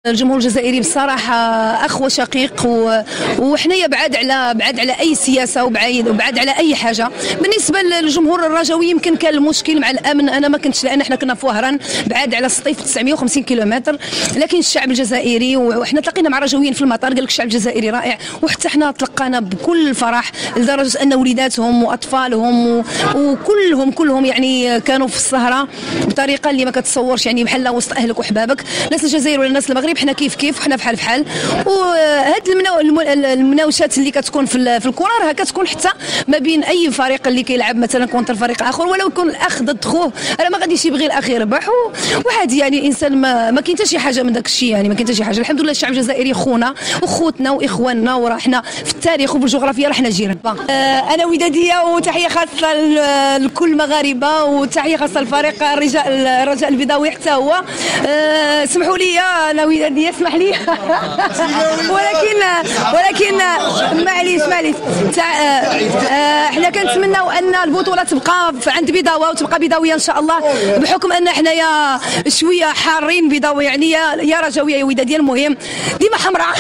الجمهور الجزائري بصراحه اخ وشقيق وحنايا بعاد على اي سياسه وبعاد على اي حاجه. بالنسبه للجمهور الرجوي يمكن كان المشكل مع الامن، انا ما كنتش، لان احنا كنا في وهران بعاد على السطيف 950 كيلومتر، لكن الشعب الجزائري وحنا تلاقينا مع الرجويين في المطار قال لك الشعب الجزائري رائع، وحتى حنا تلقانا بكل فرح لدرجه ان وليداتهم واطفالهم وكلهم يعني كانوا في السهره بطريقه اللي ما كتصورش، يعني بحال وسط اهلك وحبابك. ناس الجزائر ولا الناس المغرب حنا كيف حنا بحال. وهاد المناوشات اللي كتكون في الكره راه كتكون حتى ما بين اي فريق اللي كيلعب مثلا كونتر فريق اخر، ولو يكون الاخ ضد خوه راه ما غاديش يبغي الاخ يربح، وعادي يعني الانسان ما كاين حتى شي حاجه من داك الشيء، يعني ما كاين حتى شي حاجه. الحمد لله الشعب الجزائري خونا وخوتنا واخواننا، وراه حنا في التاريخ وبالجغرافيا راه حنا جيران. انا وداديه وتحيه خاصه لكل المغاربه، وتحيه خاصه للفريق الرجاء البيضاوي حتى هو. اسمحوا لي انا وداديه، اسمح لي ولكن معليش حنا كنتمناو ان البطوله تبقى عند بيضاوه وتبقى بيضاويه ان شاء الله، بحكم ان حنايا شويه حارين بيضاويه، يعني يا رجاويه يا وداديه، المهم ديما حمراء.